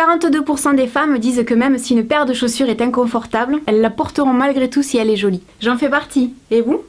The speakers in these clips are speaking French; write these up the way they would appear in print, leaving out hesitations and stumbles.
42% des femmes disent que même si une paire de chaussures est inconfortable, elles la porteront malgré tout si elle est jolie. J'en fais partie. Et vous ?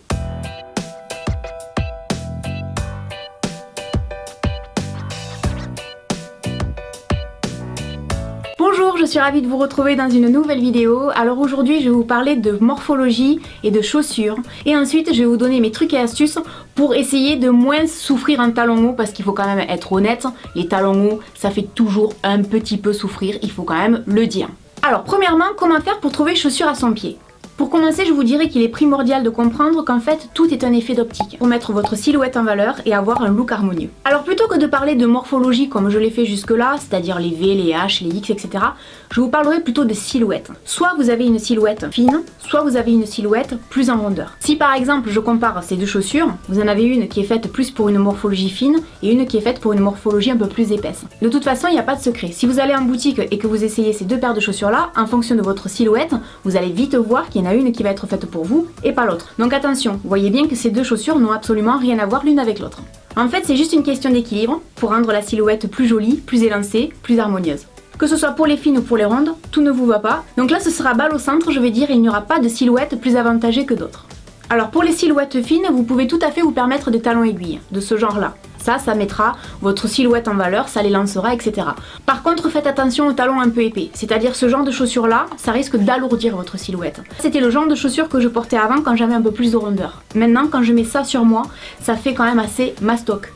Bonjour, je suis ravie de vous retrouver dans une nouvelle vidéo. Alors aujourd'hui, je vais vous parler de morphologie et de chaussures. Et ensuite, je vais vous donner mes trucs et astuces pour essayer de moins souffrir en talons hauts, parce qu'il faut quand même être honnête, les talons hauts, ça fait toujours un petit peu souffrir, il faut quand même le dire. Alors premièrement, comment faire pour trouver chaussures à son pied ? Pour commencer, je vous dirais qu'il est primordial de comprendre qu'en fait, tout est un effet d'optique pour mettre votre silhouette en valeur et avoir un look harmonieux. Alors plutôt que de parler de morphologie comme je l'ai fait jusque-là, c'est-à-dire les V, les H, les X, etc., je vous parlerai plutôt de silhouette. Soit vous avez une silhouette fine, soit vous avez une silhouette plus en rondeur. Si par exemple je compare ces deux chaussures, vous en avez une qui est faite plus pour une morphologie fine et une qui est faite pour une morphologie un peu plus épaisse. De toute façon, il n'y a pas de secret. Si vous allez en boutique et que vous essayez ces deux paires de chaussures-là, en fonction de votre silhouette, vous allez vite voir qu'il y en a une qui va être faite pour vous et pas l'autre. Donc attention, voyez bien que ces deux chaussures n'ont absolument rien à voir l'une avec l'autre. En fait, c'est juste une question d'équilibre pour rendre la silhouette plus jolie, plus élancée, plus harmonieuse. Que ce soit pour les fines ou pour les rondes, tout ne vous va pas. Donc là, ce sera balle au centre, je vais dire, il n'y aura pas de silhouette plus avantagée que d'autres. Alors pour les silhouettes fines, vous pouvez tout à fait vous permettre des talons aiguilles, de ce genre-là. Ça mettra votre silhouette en valeur, ça les lancera, etc. Par contre, faites attention aux talons un peu épais, c'est-à-dire ce genre de chaussures-là, ça risque d'alourdir votre silhouette. C'était le genre de chaussures que je portais avant quand j'avais un peu plus de rondeur. Maintenant, quand je mets ça sur moi, ça fait quand même assez mastoc.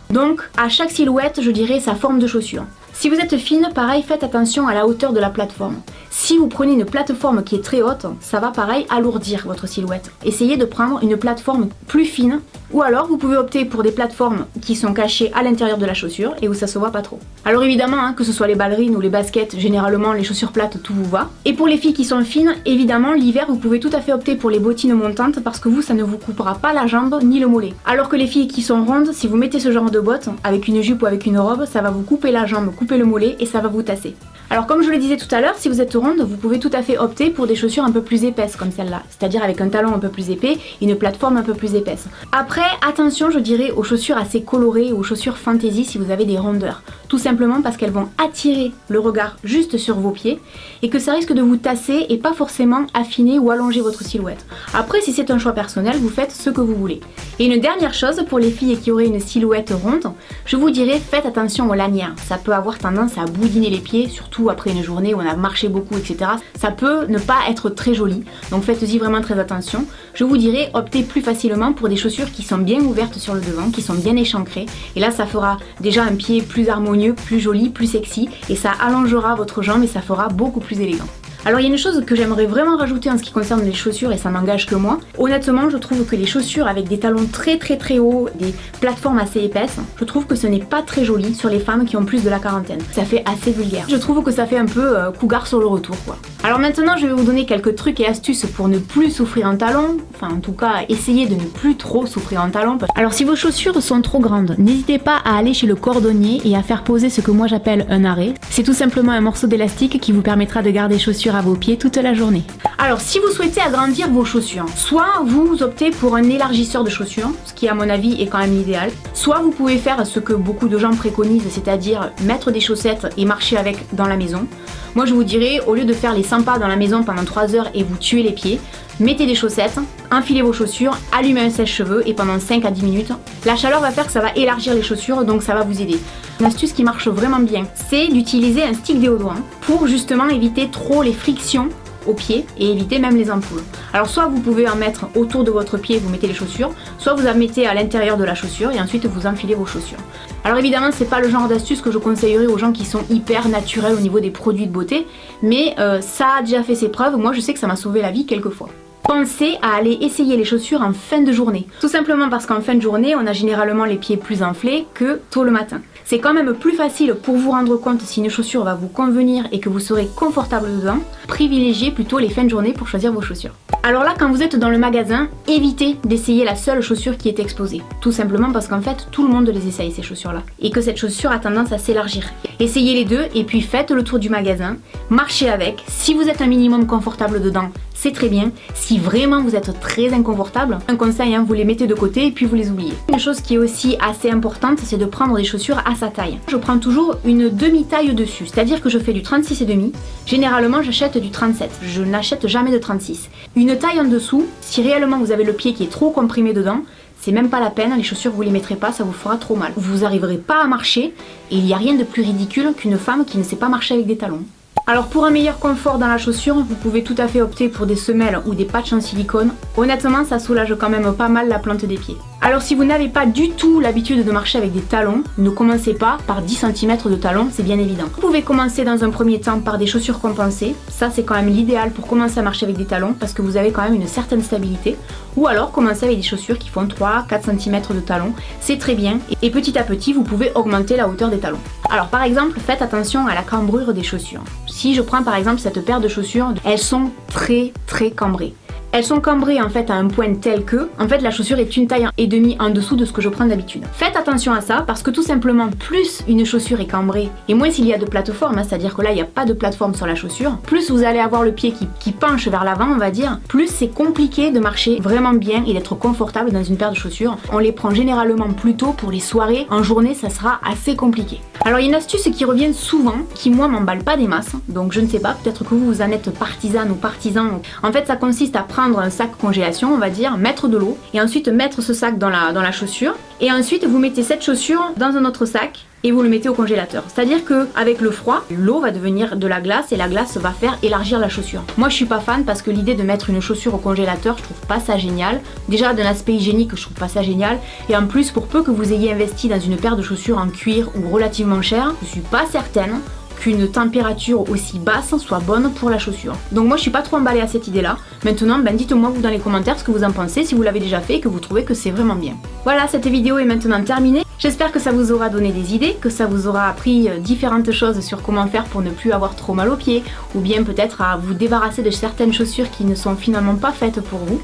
Donc, à chaque silhouette, je dirais sa forme de chaussure. Si vous êtes fine, pareil, faites attention à la hauteur de la plateforme. Si vous prenez une plateforme qui est très haute, ça va pareil alourdir votre silhouette. Essayez de prendre une plateforme plus fine, ou alors vous pouvez opter pour des plateformes qui sont cachées à l'intérieur de la chaussure et où ça se voit pas trop. Alors évidemment, que ce soit les ballerines ou les baskets, généralement les chaussures plates, tout vous va. Et pour les filles qui sont fines, évidemment l'hiver vous pouvez tout à fait opter pour les bottines montantes parce que vous, ça ne vous coupera pas la jambe ni le mollet. Alors que les filles qui sont rondes, si vous mettez ce genre de bottes, avec une jupe ou avec une robe, ça va vous couper la jambe, couper le mollet et ça va vous tasser. Alors comme je le disais tout à l'heure, si vous êtes ronde, vous pouvez tout à fait opter pour des chaussures un peu plus épaisses comme celle-là, c'est-à-dire avec un talon un peu plus épais et une plateforme un peu plus épaisse. Après, attention, je dirais aux chaussures assez colorées ou aux chaussures fantaisie si vous avez des rondeurs. Tout simplement parce qu'elles vont attirer le regard juste sur vos pieds et que ça risque de vous tasser et pas forcément affiner ou allonger votre silhouette. Après, si c'est un choix personnel, vous faites ce que vous voulez. Et une dernière chose pour les filles qui auraient une silhouette ronde, je vous dirais faites attention aux lanières. Ça peut avoir tendance à boudiner les pieds, surtout après une journée où on a marché beaucoup, etc. Ça peut ne pas être très joli, donc faites-y vraiment très attention. Je vous dirais optez plus facilement pour des chaussures qui sont bien ouvertes sur le devant, qui sont bien échancrées, et là ça fera déjà un pied plus harmonieux, plus joli, plus sexy, et ça allongera votre jambe et ça fera beaucoup plus élégant. Alors il y a une chose que j'aimerais vraiment rajouter en ce qui concerne les chaussures et ça n'engage que moi. Honnêtement, je trouve que les chaussures avec des talons très hauts, des plateformes assez épaisses, je trouve que ce n'est pas très joli sur les femmes qui ont plus de la quarantaine. Ça fait assez vulgaire. Je trouve que ça fait un peu cougar sur le retour quoi. Alors maintenant je vais vous donner quelques trucs et astuces pour ne plus souffrir en talons, enfin en tout cas essayer de ne plus trop souffrir en talons. Alors si vos chaussures sont trop grandes, n'hésitez pas à aller chez le cordonnier et à faire poser ce que moi j'appelle un arrêt. C'est tout simplement un morceau d'élastique qui vous permettra de garder chaussures à vos pieds toute la journée. Alors si vous souhaitez agrandir vos chaussures, soit vous optez pour un élargisseur de chaussures, ce qui à mon avis est quand même l'idéal, soit vous pouvez faire ce que beaucoup de gens préconisent, c'est-à-dire mettre des chaussettes et marcher avec dans la maison. Moi je vous dirais, au lieu de faire les 100 pas dans la maison pendant 3 heures et vous tuer les pieds, mettez des chaussettes, enfilez vos chaussures, allumez un sèche-cheveux et pendant 5 à 10 minutes, la chaleur va faire que ça va élargir les chaussures, donc ça va vous aider. Une astuce qui marche vraiment bien, c'est d'utiliser un stick déodorant pour justement éviter trop les frictions aux pieds et éviter même les ampoules. Alors soit vous pouvez en mettre autour de votre pied, vous mettez les chaussures, soit vous en mettez à l'intérieur de la chaussure et ensuite vous enfilez vos chaussures. Alors évidemment c'est pas le genre d'astuce que je conseillerais aux gens qui sont hyper naturels au niveau des produits de beauté, mais ça a déjà fait ses preuves, moi je sais que ça m'a sauvé la vie quelques fois. Pensez à aller essayer les chaussures en fin de journée. Tout simplement parce qu'en fin de journée, on a généralement les pieds plus enflés que tôt le matin. C'est quand même plus facile pour vous rendre compte si une chaussure va vous convenir et que vous serez confortable dedans. Privilégiez plutôt les fins de journée pour choisir vos chaussures. Alors là, quand vous êtes dans le magasin, évitez d'essayer la seule chaussure qui est exposée. Tout simplement parce qu'en fait, tout le monde les essaye ces chaussures-là. Et que cette chaussure a tendance à s'élargir. Essayez les deux et puis faites le tour du magasin. Marchez avec. Si vous êtes un minimum confortable dedans, c'est très bien. Si vraiment vous êtes très inconfortable, un conseil, vous les mettez de côté et puis vous les oubliez. Une chose qui est aussi assez importante, c'est de prendre des chaussures à sa taille. Je prends toujours une demi-taille dessus, c'est-à-dire que je fais du 36,5. Généralement, j'achète du 37. Je n'achète jamais de 36. Une taille en dessous, si réellement vous avez le pied qui est trop comprimé dedans, c'est même pas la peine, les chaussures vous les mettrez pas, ça vous fera trop mal. Vous n'arriverez pas à marcher et il n'y a rien de plus ridicule qu'une femme qui ne sait pas marcher avec des talons. Alors pour un meilleur confort dans la chaussure, vous pouvez tout à fait opter pour des semelles ou des patchs en silicone. Honnêtement, ça soulage quand même pas mal la plante des pieds. Alors si vous n'avez pas du tout l'habitude de marcher avec des talons, ne commencez pas par 10 cm de talons, c'est bien évident. Vous pouvez commencer dans un premier temps par des chaussures compensées. Ça c'est quand même l'idéal pour commencer à marcher avec des talons parce que vous avez quand même une certaine stabilité. Ou alors commencer avec des chaussures qui font 3-4 cm de talons, c'est très bien. Et petit à petit, vous pouvez augmenter la hauteur des talons. Alors par exemple, faites attention à la cambrure des chaussures. Si je prends par exemple cette paire de chaussures, elles sont très cambrées. Elles sont cambrées en fait à un point tel que, en fait la chaussure est une taille et demie en dessous de ce que je prends d'habitude. Faites attention à ça parce que tout simplement plus une chaussure est cambrée et moins s'il y a de plateforme, c'est-à-dire que là il n'y a pas de plateforme sur la chaussure, plus vous allez avoir le pied qui penche vers l'avant on va dire, plus c'est compliqué de marcher vraiment bien et d'être confortable dans une paire de chaussures. On les prend généralement plus tôt pour les soirées, en journée ça sera assez compliqué. Alors il y a une astuce qui revient souvent, qui moi m'emballe pas des masses, donc je ne sais pas, peut-être que vous en êtes partisane ou partisan. En fait ça consiste à prendre un sac congélation, on va dire, mettre de l'eau et ensuite mettre ce sac dans la chaussure et ensuite vous mettez cette chaussure dans un autre sac et vous le mettez au congélateur. C'est-à-dire que avec le froid, l'eau va devenir de la glace et la glace va faire élargir la chaussure. Moi je suis pas fan parce que l'idée de mettre une chaussure au congélateur, je trouve pas ça génial. Déjà d'un aspect hygiénique, je trouve pas ça génial et en plus pour peu que vous ayez investi dans une paire de chaussures en cuir ou relativement chère, je suis pas certaine qu'une température aussi basse soit bonne pour la chaussure. Donc moi je suis pas trop emballée à cette idée là. Maintenant dites-moi vous dans les commentaires ce que vous en pensez, si vous l'avez déjà fait et que vous trouvez que c'est vraiment bien. Voilà, cette vidéo est maintenant terminée. J'espère que ça vous aura donné des idées, que ça vous aura appris différentes choses sur comment faire pour ne plus avoir trop mal aux pieds ou bien peut-être à vous débarrasser de certaines chaussures qui ne sont finalement pas faites pour vous.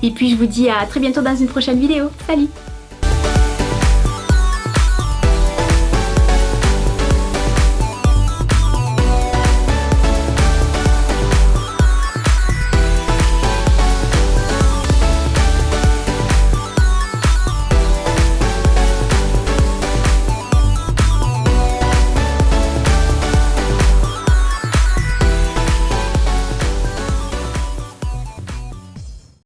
Et puis je vous dis à très bientôt dans une prochaine vidéo. Salut!